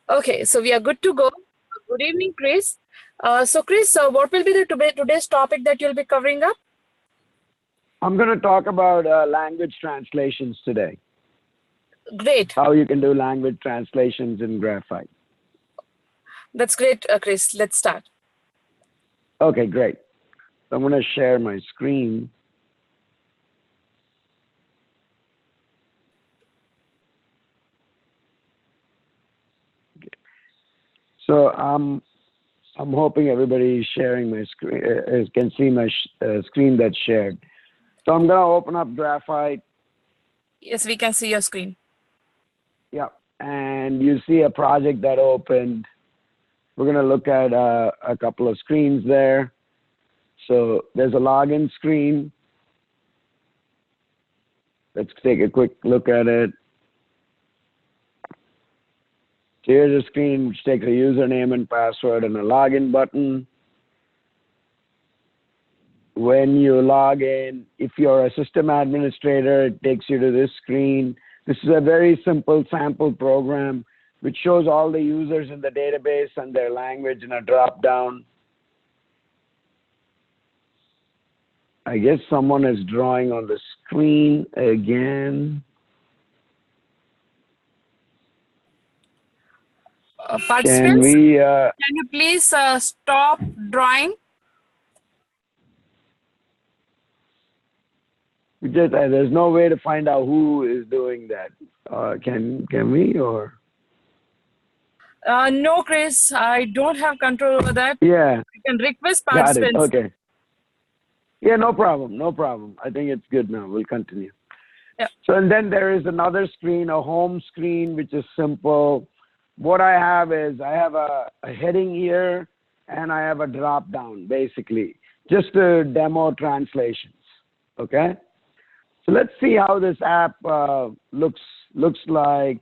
Okay, so we are good to go. Good evening, Chris. So, Chris, what will be the today's topic that you'll be covering up? I'm going to talk about language translations today. Great. How you can do language translations in Graphite. That's great, Chris. Let's start. Okay, great. So I'm going to share my screen. So I'm hoping everybody is sharing my screen, can see my screen that's shared. So I'm going to open up Graphite. Yes, we can see your screen. Yeah, and you see a project that opened. We're going to look at a couple of screens there. So there's a login screen. Let's take a quick look at it. So here's a screen which takes a username and password and a login button. When you log in, if you're a system administrator, it takes you to this screen. This is a very simple sample program which shows all the users in the database and their language in a drop-down. I guess someone is drawing on the screen again. Participants, can you please stop drawing? There's no way to find out who is doing that. Can we or? No, Chris, I don't have control over that. Yeah. You can request Got it. participants. Okay. Yeah, no problem. No problem. I think it's good now. We'll continue. Yeah. So, and then there is another screen, a home screen, which is simple. What I have is I have a heading here and I have a drop down, basically, just to demo translations. Okay. So let's see how this app looks like.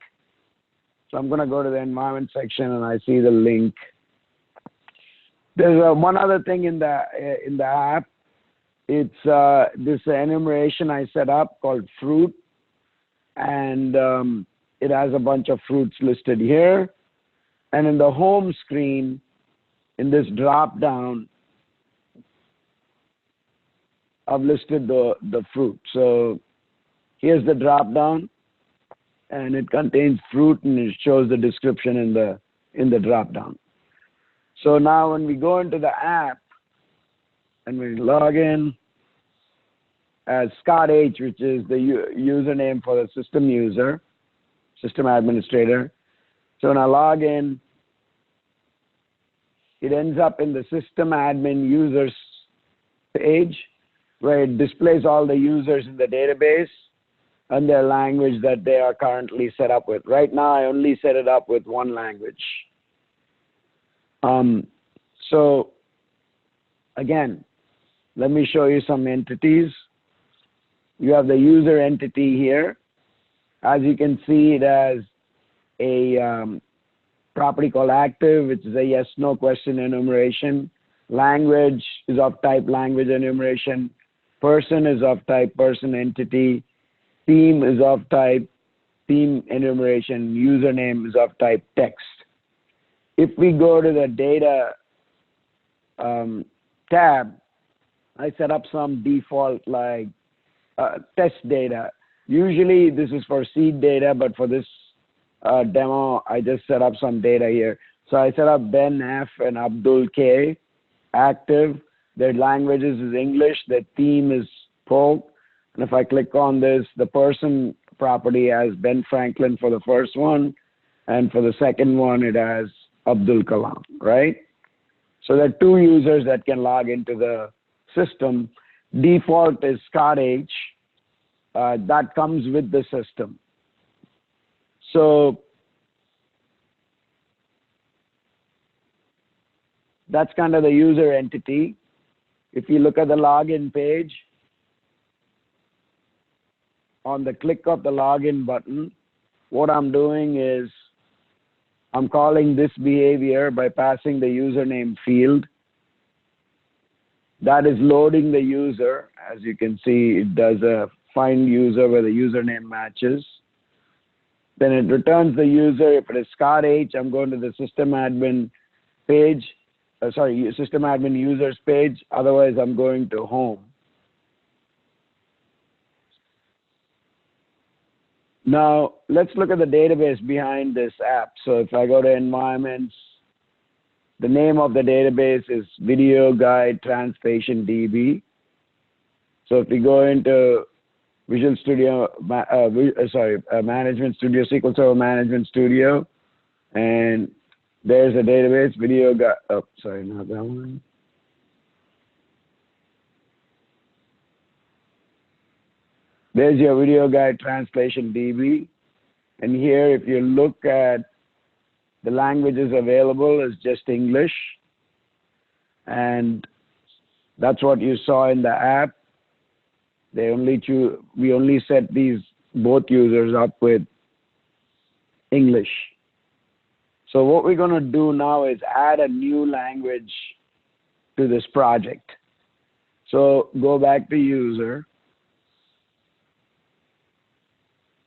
So I'm going to go to the environment section and I see the link. There's one other thing in the app. It's this enumeration I set up called fruit, and it has a bunch of fruits listed here. And in the home screen, in this drop down, I've listed the fruit. So here's the drop down, and it contains fruit, and it shows the description in the drop down. So now when we go into the app and we log in as Scott H, which is the username for the system user, system administrator. So when I log in, it ends up in the system admin users page, where it displays all the users in the database and their language that they are currently set up with. Right now, I only set it up with one language. So again, let me show you some entities. You have the user entity here. As you can see, it has a property called active, which is a yes/no question enumeration. Language is of type language enumeration. Person is of type person entity. Theme is of type theme enumeration. Username is of type text. If we go to the data tab, I set up some default like test data. Usually this is for seed data, but for this demo, I just set up some data here. So I set up Ben F and Abdul K, active. Their languages is English. Their theme is folk. And if I click on this, the person property has Ben Franklin for the first one. And for the second one, it has Abdul Kalam, right? So there are two users that can log into the system. Default is Scott H. That comes with the system. So that's kind of the user entity. If you look at the login page, on the click of the login button, what I'm doing is I'm calling this behavior by passing the username field. That is loading the user. As you can see, it does a find user where the username matches. Then it returns the user. If it is Scott H, I'm going to the system admin page, system admin users page. Otherwise, I'm going to home. Now, let's look at the database behind this app. So if I go to environments, the name of the database is Video Guide Translation DB. So if we go into Visual Studio, Management Studio, SQL Server Management Studio, and there's a database, Video Guide, not that one. There's your Video Guide Translation DB. And here, if you look at the languages available, is just English. And that's what you saw in the app. We only set both users up with English. So what we're going to do now is add a new language to this project. So go back to user.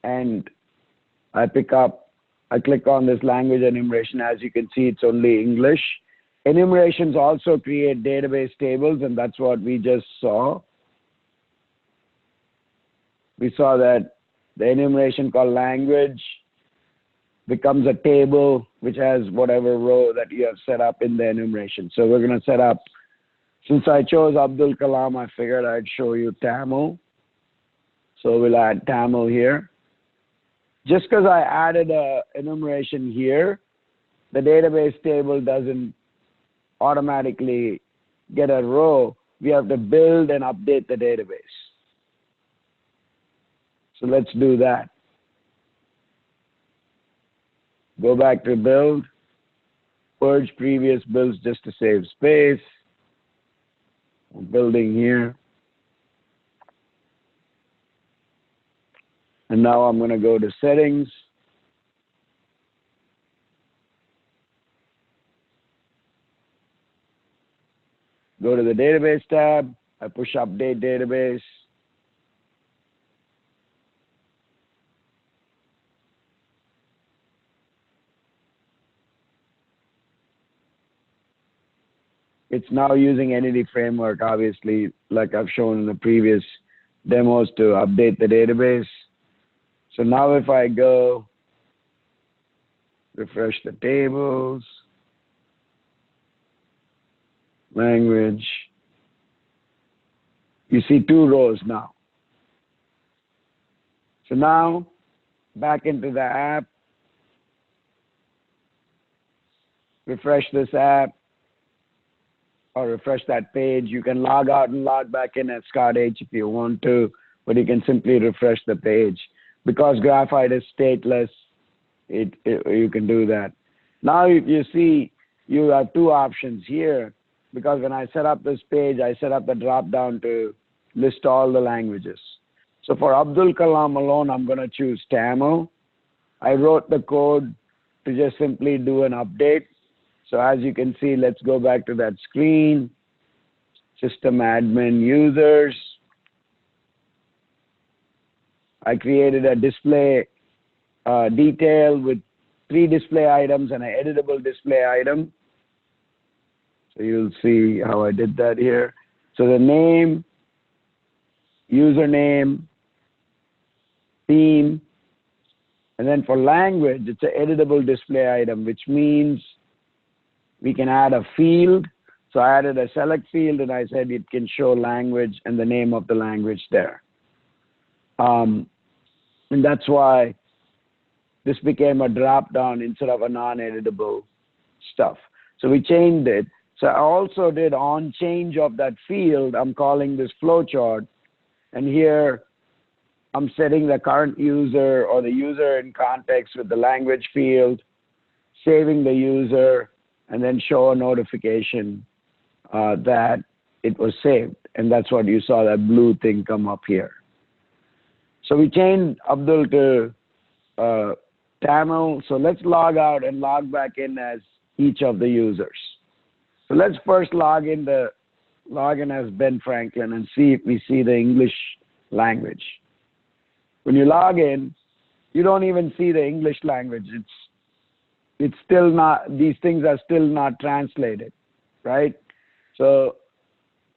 And I click on this language enumeration. As you can see, it's only English. Enumerations also create database tables, and that's what we just saw. We saw that the enumeration called language becomes a table which has whatever row that you have set up in the enumeration. So we're going to set up, since I chose Abdul Kalam, I figured I'd show you Tamil. So we'll add Tamil here. Just because I added a enumeration here, the database table doesn't automatically get a row. We have to build and update the database. So let's do that. Go back to build, purge previous builds just to save space. I'm building here. And now I'm going to go to settings. Go to the database tab. I push update database. It's now using Entity Framework, obviously, like I've shown in the previous demos, to update the database. So now if I go refresh the tables, language, you see 2 rows now. So now back into the app, refresh this app, or refresh that page. You can log out and log back in as Scott H if you want to, but you can simply refresh the page. Because Graphite is stateless, you can do that. Now you see you have 2 options here, because when I set up this page, I set up the drop down to list all the languages. So for Abdul Kalam alone, I'm going to choose Tamil. I wrote the code to just simply do an update. So as you can see, let's go back to that screen. System admin users. I created a display detail with 3 display items and an editable display item. So you'll see how I did that here. So the name, username, theme, and then for language, it's an editable display item, which means we can add a field. So I added a select field, and I said it can show language and the name of the language there. And that's why this became a drop down instead of a non-editable stuff. So we changed it. So I also did on change of that field. I'm calling this flowchart. And here I'm setting the current user or the user in context with the language field, saving the user, and then show a notification that it was saved. And that's what you saw, that blue thing come up here. So we changed Abdul to Tamil. So let's log out and log back in as each of the users. So let's first log in as Ben Franklin and see if we see the English language. When you log in, you don't even see the English language. It's still not, these things are still not translated, right? So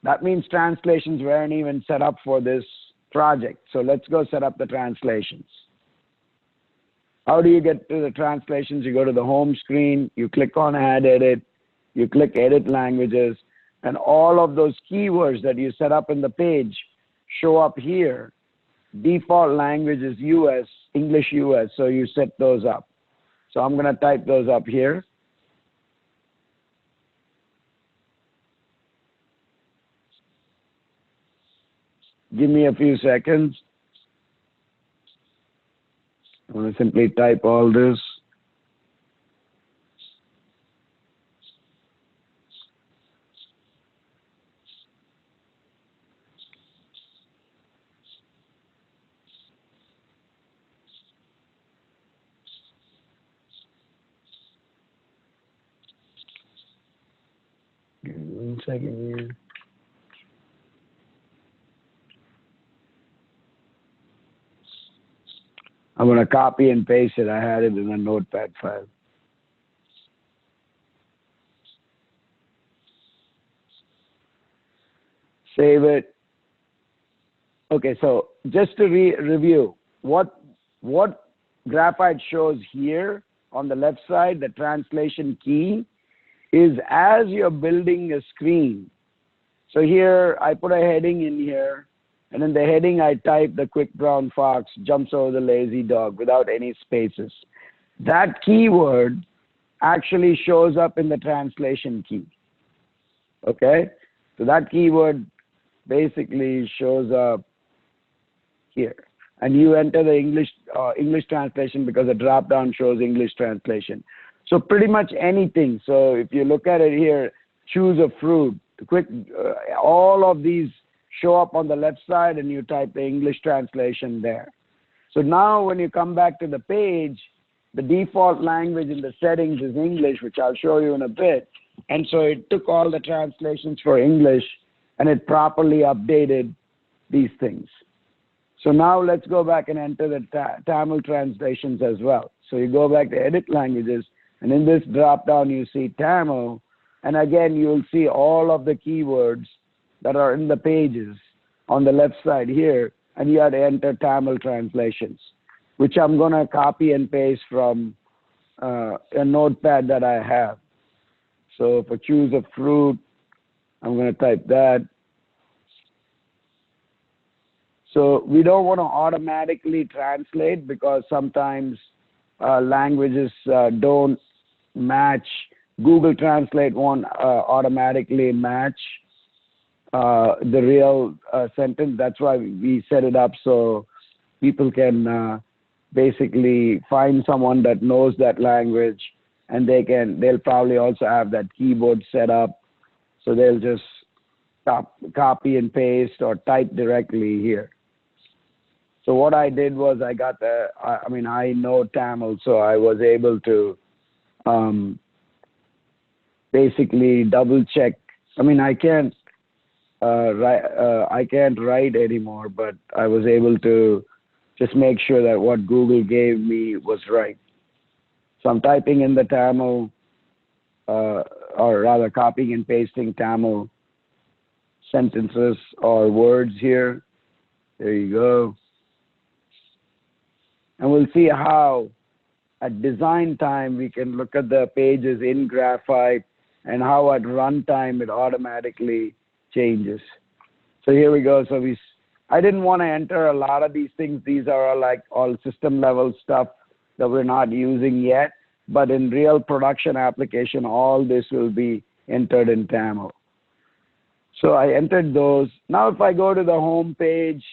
that means translations weren't even set up for this project. So let's go set up the translations. How do you get to the translations? You go to the home screen, you click on Add Edit, you click Edit Languages, and all of those keywords that you set up in the page show up here. Default language is US, English US, so you set those up. So I'm going to type those up here. Give me a few seconds. I'm going to simply type all this. Give me 1 second here. I'm going to copy and paste it. I had it in a notepad file. Save it. Okay, so just to review, what Graphite shows here on the left side, the translation key, is as you're building a screen. So here, I put a heading in here, and in the heading, I type the quick brown fox jumps over the lazy dog without any spaces. That keyword actually shows up in the translation key. Okay? So that keyword basically shows up here. And you enter the English translation because the drop down shows English translation. So pretty much anything. So if you look at it here, choose a fruit, all of these show up on the left side, and you type the English translation there. So now when you come back to the page, the default language in the settings is English, which I'll show you in a bit. And so it took all the translations for English, and it properly updated these things. So now let's go back and enter the Tamil translations as well. So you go back to Edit Languages, and in this drop down you see Tamil, and again you'll see all of the keywords that are in the pages on the left side here, and you have to enter Tamil translations, which I'm going to copy and paste from a notepad that I have. So if I choose a fruit, I'm going to type that. So we don't want to automatically translate because sometimes languages don't match. Google Translate won't automatically match the real sentence. That's why we set it up so people can basically find someone that knows that language, and they'll probably also have that keyboard set up, so they'll just copy and paste or type directly here. So what I did was I know Tamil, so I was able to basically double check. I can't write anymore, but I was able to just make sure that what Google gave me was right. So I'm typing in the Tamil, or rather copying and pasting Tamil sentences or words here. There you go. And we'll see how at design time we can look at the pages in Graphite, and how at runtime it automatically changes. So here we go. So I didn't want to enter a lot of these things. These are like all system level stuff that we're not using yet. But in real production application, all this will be entered in Tamil. So I entered those. Now if I go to the home page,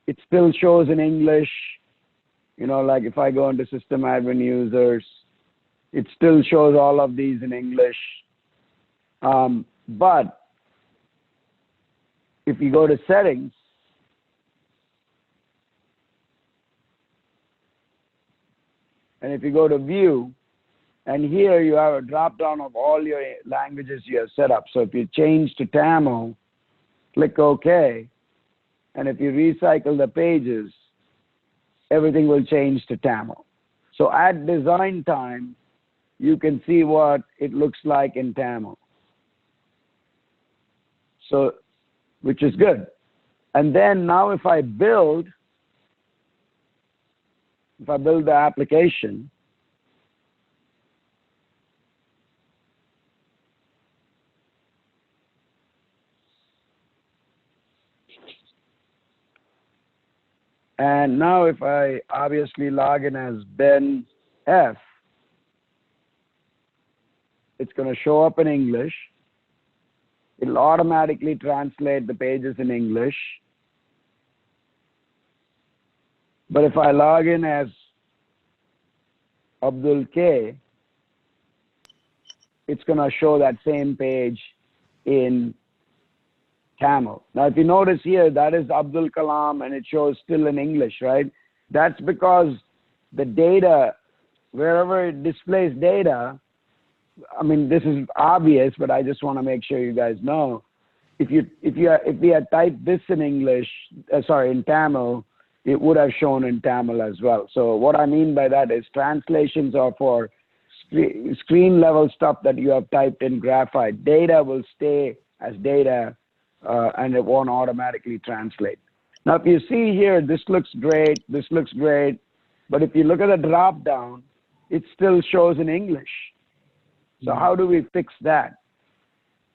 it still shows in English. Like if I go into System Admin Users, it still shows all of these in English. But if you go to Settings, and if you go to View, and here you have a drop down of all your languages you have set up. So if you change to Tamil, click OK. And if you recycle the pages, everything will change to Tamil. So at design time, you can see what it looks like in Tamil. So, which is good. And then now if I build the application, and now if I obviously log in as Ben F, it's going to show up in English. It'll automatically translate the pages in English. But if I log in as Abdul K, it's going to show that same page in Tamil. Now, if you notice here, that is Abdul Kalam and it shows still in English, right? That's because the data, wherever it displays data, I mean, this is obvious, but I just want to make sure you guys know. If we had typed this in English, in Tamil, it would have shown in Tamil as well. So what I mean by that is translations are for screen level stuff that you have typed in Graphite. Data will stay as data and it won't automatically translate. Now, if you see here, this looks great, this looks great, but if you look at the drop down, it still shows in English. So how do we fix that?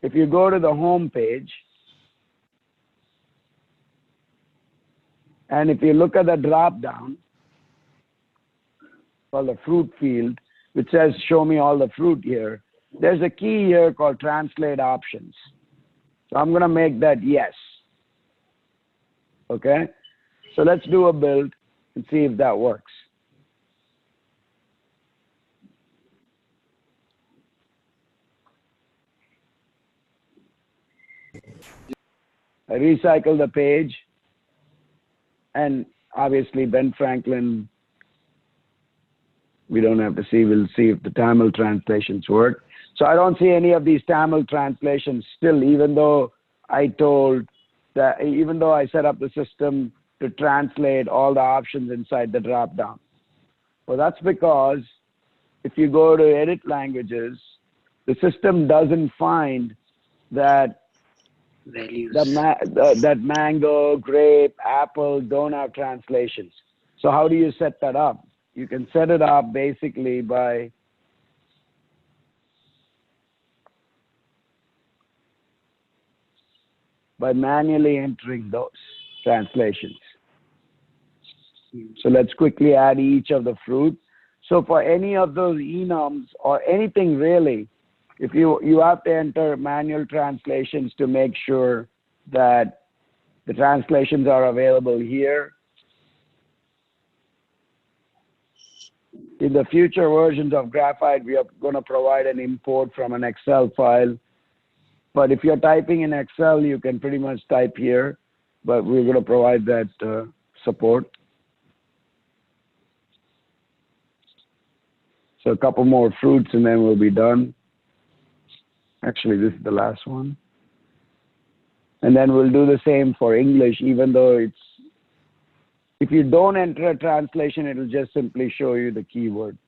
If you go to the home page, and if you look at the drop down, called the fruit field, which says show me all the fruit here, there's a key here called translate options. So I'm going to make that yes. Okay? So let's do a build and see if that works. I recycle the page, and obviously Ben Franklin, we don't have to see, we'll see if the Tamil translations work. So I don't see any of these Tamil translations still, even though I set up the system to translate all the options inside the drop down. Well, that's because if you go to edit languages, the system doesn't find that values. That mango, grape, apple don't have translations. So how do you set that up? You can set it up basically by manually entering those translations. So let's quickly add each of the fruit. So for any of those enums or anything really, if you have to enter manual translations to make sure that the translations are available here. In the future versions of Graphite, we are going to provide an import from an Excel file. But if you're typing in Excel, you can pretty much type here, but we're going to provide that support. So a couple more fruits and then we'll be done. Actually, this is the last one. And then we'll do the same for English, even though if you don't enter a translation, it'll just simply show you the keyword.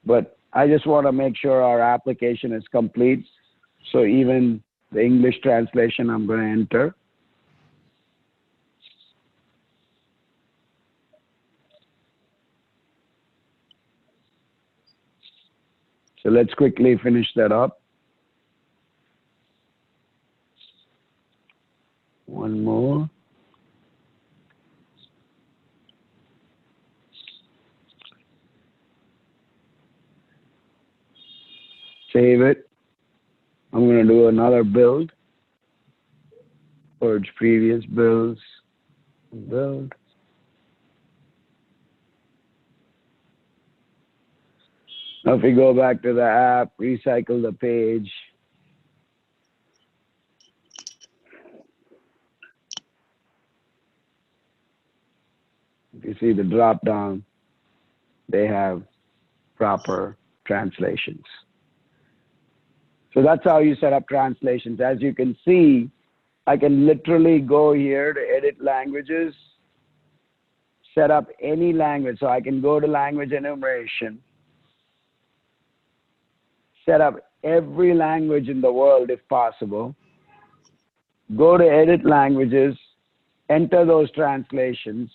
But I just want to make sure our application is complete. So even the English translation, I'm going to enter. So let's quickly finish that up. One more. Save it. I'm going to do another build. Purge previous builds. Build. Now if we go back to the app, recycle the page. If you see the drop down, they have proper translations. So that's how you set up translations. As you can see, I can literally go here to edit languages, set up any language. So I can go to language enumeration, set up every language in the world if possible, go to edit languages, enter those translations,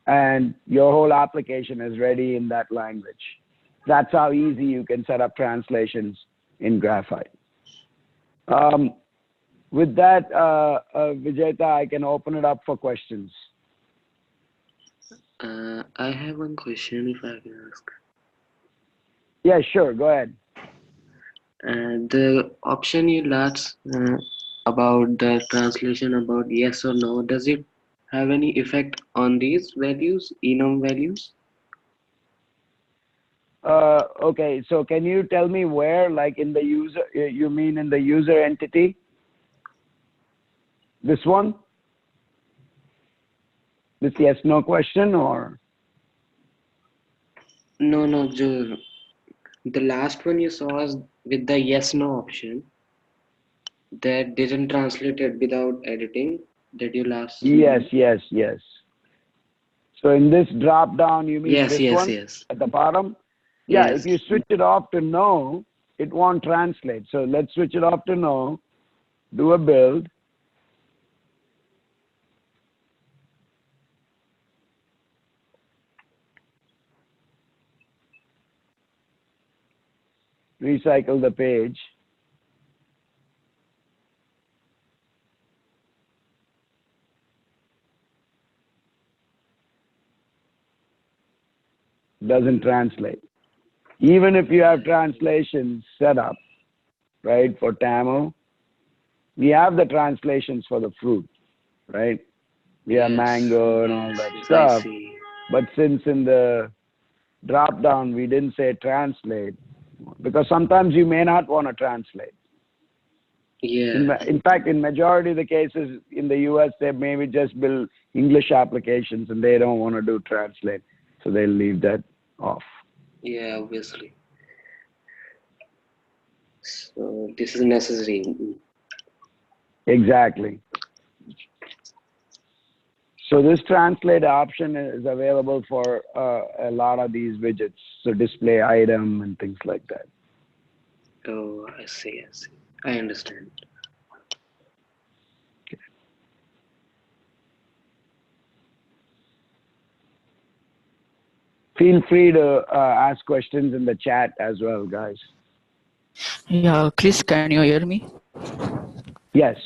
and your whole application is ready in that language. That's how easy you can set up translations in Graphite. With that, Vijayta, I can open it up for questions. I have one question if I can ask. Yeah, sure. Go ahead. The option you last about the translation about yes or no, does it have any effect on these values, enum values? Okay, so can you tell me where, like in the user, you mean in the user entity? This one? This yes, no question or? No, Joe. The last one you saw is with the yes no option that didn't translate it without editing that you last Yes. So in this drop down, you mean this one yes. at the bottom? Yeah, Yes. if you switch it off to no, it won't translate. So let's switch it off to no, do a build. Recycle the page. Doesn't translate. Even if you have translations set up, right, for Tamil, we have the translations for the fruit, right? We have Yes. mango and all that Yes, I stuff. see. But since in the drop down we didn't say translate, because sometimes you may not want to translate. Yeah. In fact, in majority of the cases in the US, they maybe just build English applications and they don't want to do translate. So they'll leave that off. Yeah, obviously. So this is necessary. Exactly. So this translate option is available for a lot of these widgets. So display item and things like that. Oh, I see. I understand. Feel free to ask questions in the chat as well, guys. Yeah, Chris, can you hear me? Yes.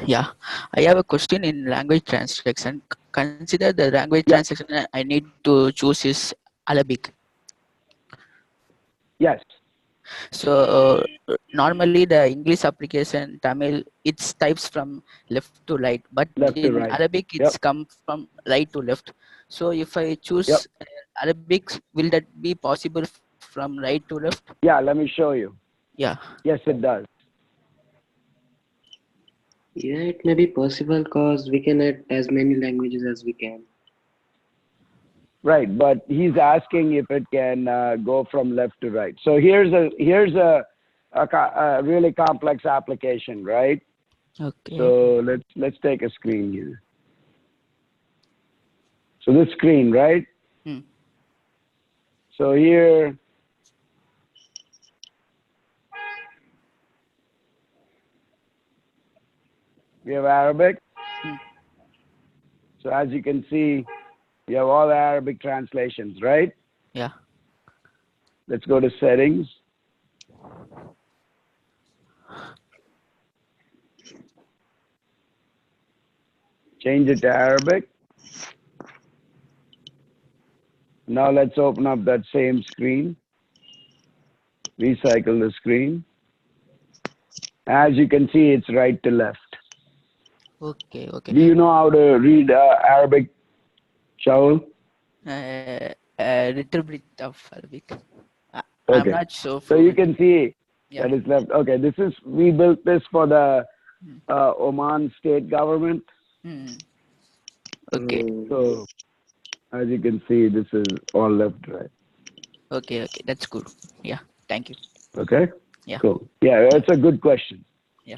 Yeah, I have a question in language translation. Consider the language Yeah. translation I need to choose is Arabic. Yes. So normally the English application Tamil, it's types from left to right, but Left to in right. Arabic it's come from right to left. So if I choose Arabic, will that be possible from right to left? Yeah, let me show you. Yeah. Yes, it does. Yeah, it may be possible because we can add as many languages as we can. Right, but he's asking if it can go from left to right. So here's a really complex application, right? Okay. So let's take a screen here. So this screen, right? So here, we have Arabic. So as you can see, you have all the Arabic translations, right? Yeah. Let's go to settings. Change it to Arabic. Now let's open up that same screen. Recycle the screen. As you can see, it's right to left. Okay. Do you know how to read Arabic, Shaul? A little bit of Arabic. I'm Okay. not so So you can see Yeah. that it's left. Okay, we built this for the Oman state government. Okay. So as you can see, this is all left, right. Okay, that's good. Yeah, thank you. Okay. Yeah. Cool. Yeah, that's a good question. Yeah.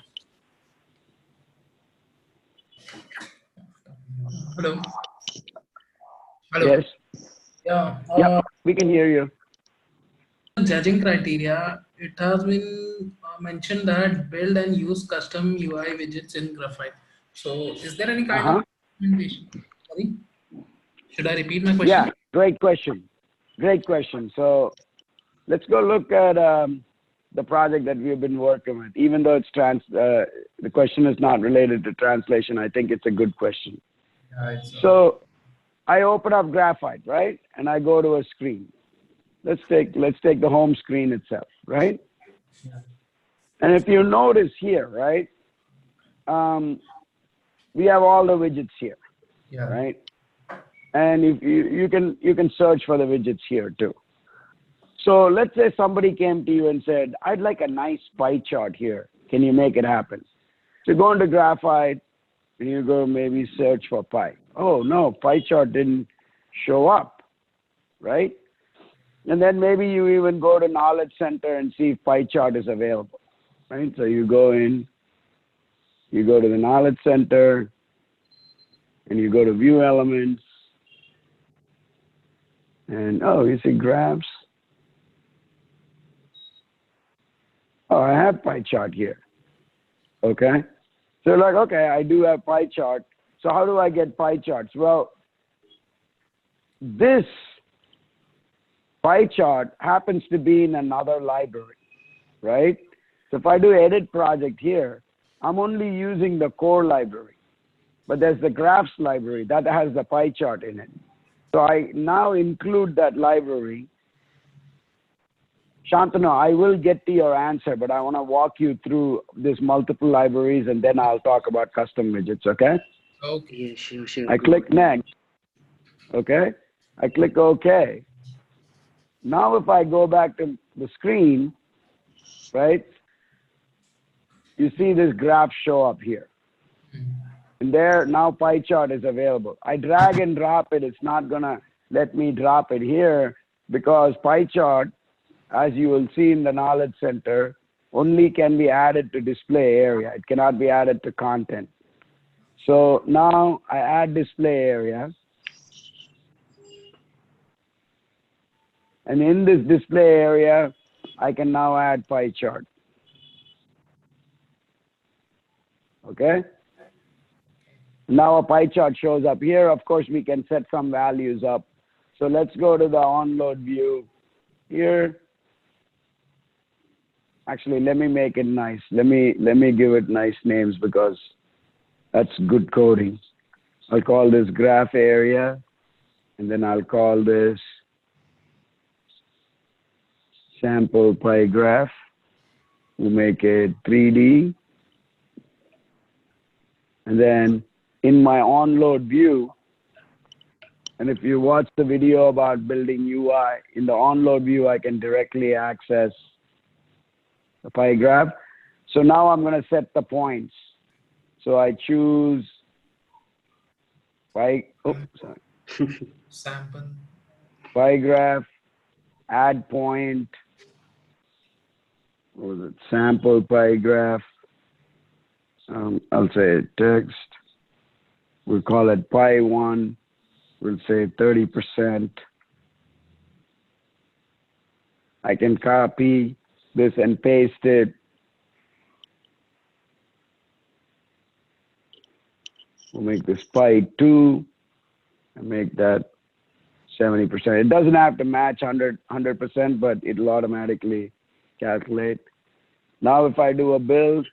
Hello. Hello. Yes. Yeah. Yep, we can hear you. Judging criteria, it has been mentioned that build and use custom UI widgets in Graphite. So, is there any kind of Uh-huh. recommendation? Sorry, should I repeat my question? Yeah, great question. Great question. So let's go look at the project that we've been working with. Even though the question is not related to translation, I think it's a good question. So I open up Graphite, right? And I go to a screen. Let's take the home screen itself, right? And if you notice here, right, we have all the widgets here, right? And if you can search for the widgets here too. So let's say somebody came to you and said, I'd like a nice pie chart here. Can you make it happen? So go into Graphite and you go maybe search for pie. Oh no, pie chart didn't show up, right? And then maybe you even go to Knowledge Center and see if pie chart is available, right? So you go in, you go to the Knowledge Center, and you go to View Elements, and oh, you see graphs. Oh, I have pie chart here. Okay. So like, okay, I do have pie chart. So how do I get pie charts? Well, this pie chart happens to be in another library, right? So if I do edit project here, I'm only using the core library, but there's the graphs library that has the pie chart in it. So I now include that library. Shantanu, I will get to your answer, but I want to walk you through these multiple libraries and then I'll talk about custom widgets, okay? Okay. Yeah, sure. I click next, okay? I click OK. Now if I go back to the screen, right, you see this graph show up here. And there, now pie chart is available. I drag and drop it. It's not going to let me drop it here because pie chart, as you will see in the Knowledge Center, only can be added to display area. It cannot be added to content. So now I add display area. And in this display area, I can now add pie chart. Okay? Now a pie chart shows up here. Of course, we can set some values up. So let's go to the onload view here. Actually, let me make it nice. Let me give it nice names because that's good coding. I'll call this graph area, and then I'll call this sample pie graph. We'll make it 3D. And then in my onload view, and if you watch the video about building UI, in the onload view, I can directly access the pie graph. So now I'm going to set the points. So I choose pie, Sample. pie graph, add point, what was it, sample pie graph. I'll say text. We'll call it pie 1. We'll say 30%. I can copy this and paste it. We'll make this pie 2 and make that 70%. It doesn't have to match 100%, but it'll automatically calculate. Now if I do a build,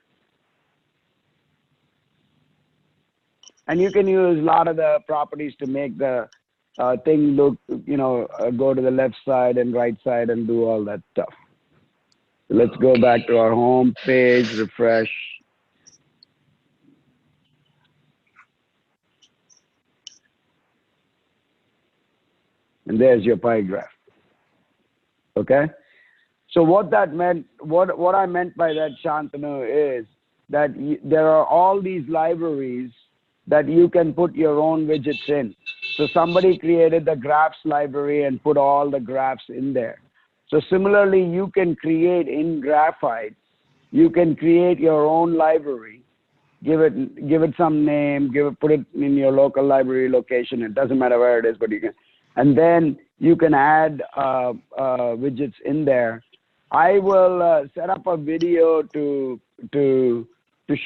and you can use a lot of the properties to make the thing look, go to the left side and right side and do all that stuff. So let's go back to our home page, refresh. And there's your pie graph. Okay? So what that meant, what I meant by that, Shantanu, is that there are all these libraries that you can put your own widgets in. So somebody created the graphs library and put all the graphs in there. So similarly, you can create in Graphite, you can create your own library give it some name, put it in your local library location. It doesn't matter where it is, but you can, and then you can add widgets in there. I will set up a video to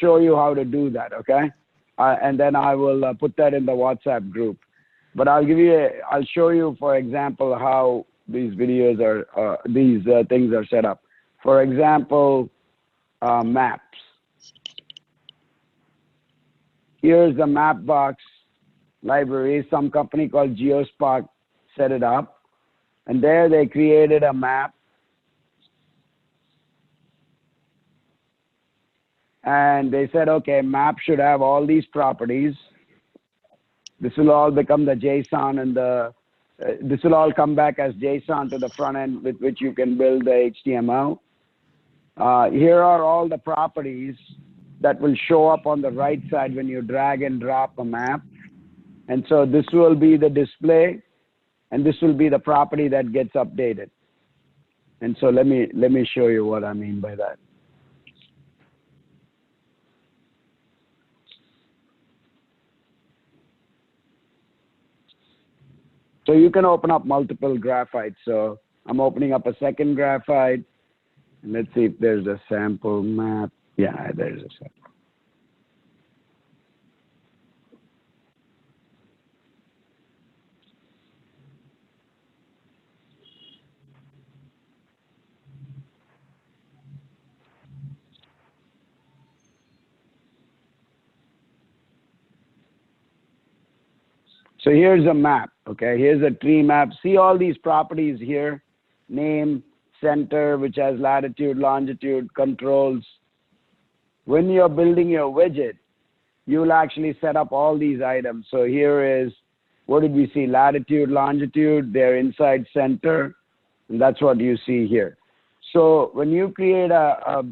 show you how to do that, okay? And then I will put that in the WhatsApp group. But I'll show you, for example, how these videos are, these things are set up. For example, maps. Here's the Mapbox library. Some company called GeoSpark set it up. And there they created a map. And they said, okay, map should have all these properties. This will all become the JSON, and this will all come back as JSON to the front end with which you can build the HTML. Here are all the properties that will show up on the right side when you drag and drop a map. And so this will be the display, and this will be the property that gets updated. And so let me show you what I mean by that. So you can open up multiple Graphite. So I'm opening up a second Graphite. And let's see if there's a sample map. Yeah, there's a sample. So here's a map, okay? Here's a tree map. See all these properties here? Name, center, which has latitude, longitude, controls. When you're building your widget, you'll actually set up all these items. So here is, what did we see? Latitude, longitude, they're inside center, and that's what you see here. So when you create a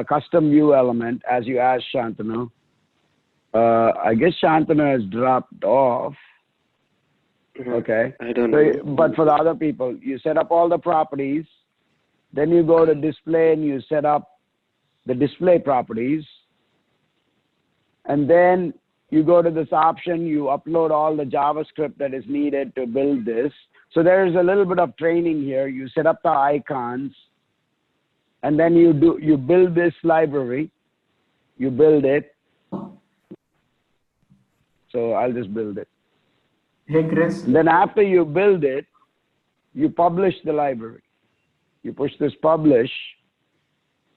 custom view element, as you asked Shantanu, I guess Shantanu has dropped off. Okay. I don't know. But for the other people, you set up all the properties, then you go to display and you set up the display properties, and then you go to this option, you upload all the JavaScript that is needed to build this. So there is a little bit of training here. You set up the icons, and then you build this library. You build it. So I'll just build it. Hey, Chris. And then after you build it, you publish the library. You push this publish.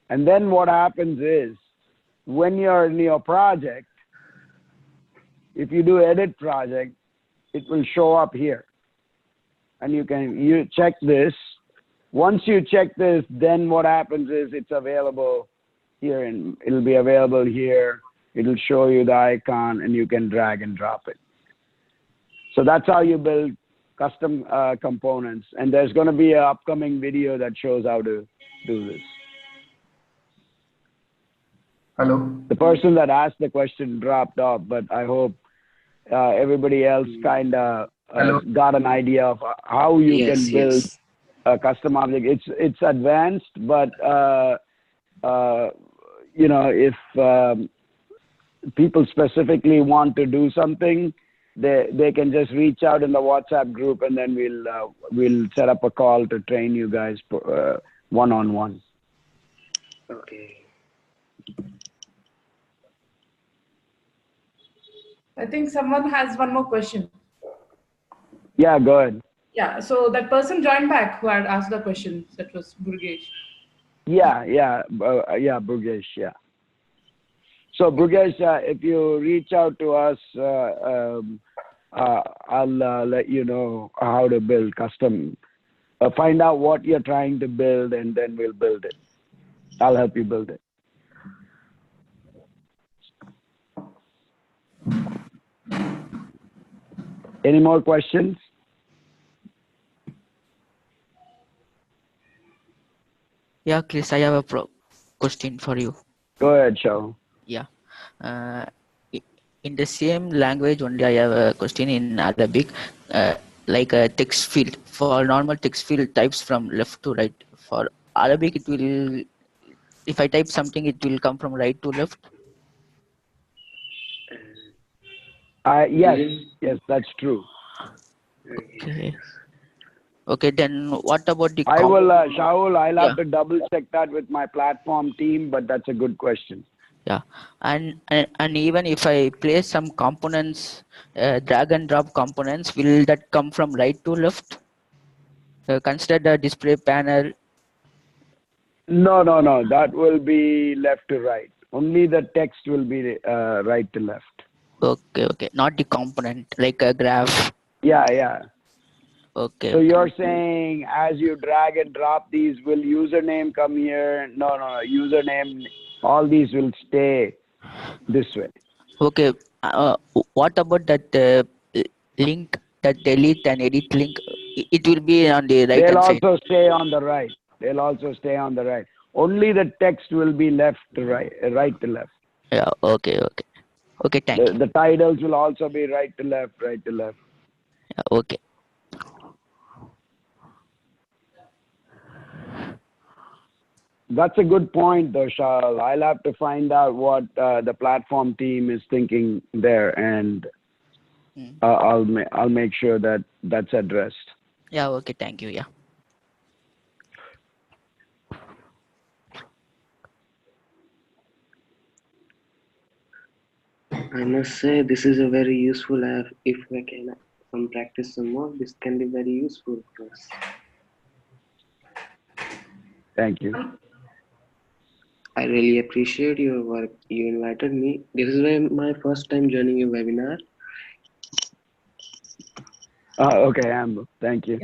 And then what happens is, when you're in your project, if you do edit project, it will show up here. And you check this. Once you check this, then what happens is it's available here, and it'll be available here. It'll show you the icon, and you can drag and drop it. So that's how you build custom components. And there's going to be an upcoming video that shows how to do this. Hello. The person that asked the question dropped off, but I hope everybody else kind of got an idea of how you can build a custom object. It's advanced, but you know, if people specifically want to do something, they can just reach out in the WhatsApp group, and then we'll set up a call to train you guys one-on-one. Okay. I think someone has one more question. Yeah, go ahead. Yeah, so that person joined back who had asked the question. That was Burgesh. Yeah, Burgesh, yeah. So Burgesh, if you reach out to us, I'll let you know how to build custom. Find out what you're trying to build, and then we'll build it. I'll help you build it. Any more questions? Yeah, Chris, I have a question for you. Go ahead, Shaw. Yeah. In the same language only, I have a question in Arabic, like a text field. For normal text field types from left to right. For Arabic, it will, if I type something, it will come from right to left. Yes, Even yes, that's true. Okay. Okay, then what about the I will, Shaul, I'll Yeah. have to double check that with my platform team, but that's a good question. Yeah, and even if I place some components, drag and drop components, will that come from right to left? Consider the display panel. No, no, no, that will be left to right. Only the text will be right to left. Okay, okay, not the component like a graph. Yeah, yeah. Okay, So okay. you're saying as you drag and drop these, will username come here? No, no, no. Username, all these will stay this way. Okay, what about that link, that delete and edit link? It will be on the right They'll hand side. also stay on the right. They'll also stay on the right. Only the text will be left to right, right to left. Yeah, okay, okay. Okay, thank you. The titles will also be right to left, right to left. Yeah, okay. That's a good point, though, Shal. I'll have to find out what the platform team is thinking there, and I'll make sure that that's addressed. Yeah, okay, thank you. Yeah. I must say this is a very useful app. If I can practice some more, this can be very useful for us. Thank you. I really appreciate your work. You invited me. This is my first time joining a webinar. Okay, Amber. Thank you.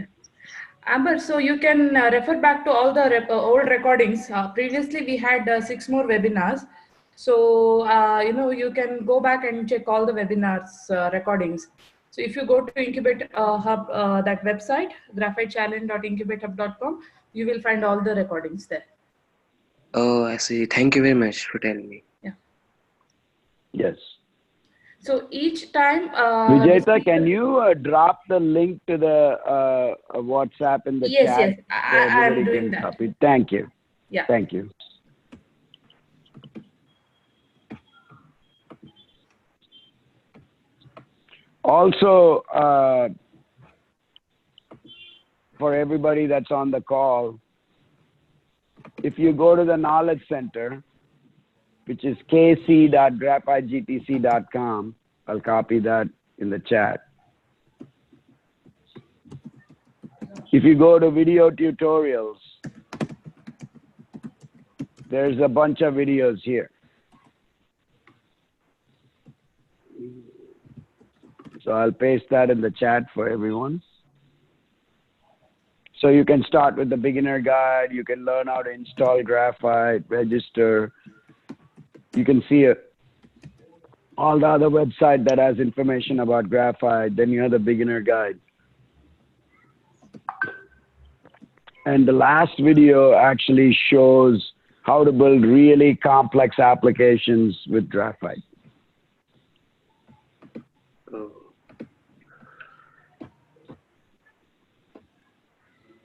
Amber, so you can refer back to all the old recordings. Previously, we had 6 more webinars. So, you can go back and check all the webinars recordings. So if you go to Incubate Hub, that website, graphitechallenge.incubatehub.com, you will find all the recordings there. Oh, I see. Thank you very much for telling me. Yeah. Yes. So each time... Vijayta, can you drop the link to the WhatsApp in the Yes, chat yes, so I'm everybody doing can that. copy? Thank you. Yeah. Thank you. Also, for everybody that's on the call, if you go to the Knowledge Center, which is kc.graphitegtc.com, I'll copy that in the chat. If you go to video tutorials, there's a bunch of videos here. So I'll paste that in the chat for everyone. So you can start with the beginner guide. You can learn how to install Graphite, register. You can see all the other website that has information about Graphite. Then you have the beginner guide. And the last video actually shows how to build really complex applications with Graphite. Oh.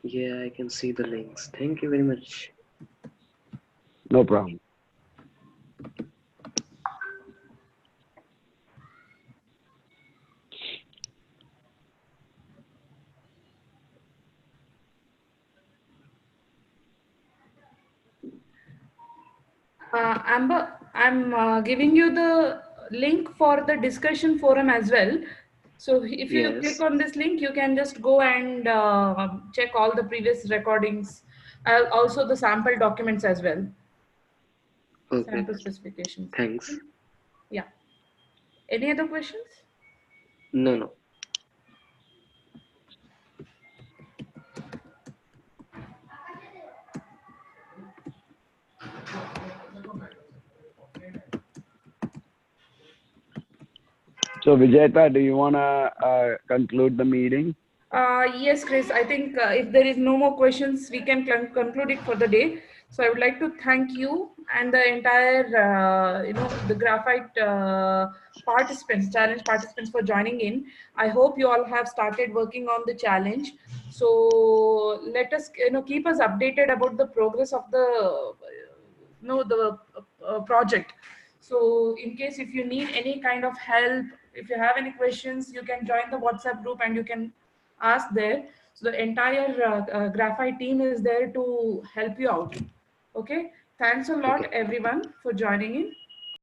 Yeah, I can see the links. Thank you very much. No problem. Amber, I'm giving you the link for the discussion forum as well. So if you click Yes. on this link, you can just go and check all the previous recordings, also the sample documents as well. Okay. Sample specifications. Thanks. Yeah. Any other questions? No, no. So Vijayta, do you want to conclude the meeting? Yes, Chris, I think if there is no more questions, we can conclude it for the day. So I would like to thank you and the entire, the Graphite participants, challenge participants for joining in. I hope you all have started working on the challenge. So let us, keep us updated about the progress of the, the project. So in case if you need any kind of help, if you have any questions, you can join the WhatsApp group and you can ask there. So the entire Graphite team is there to help you out. Okay. Thanks a lot, Okay. everyone, for joining in.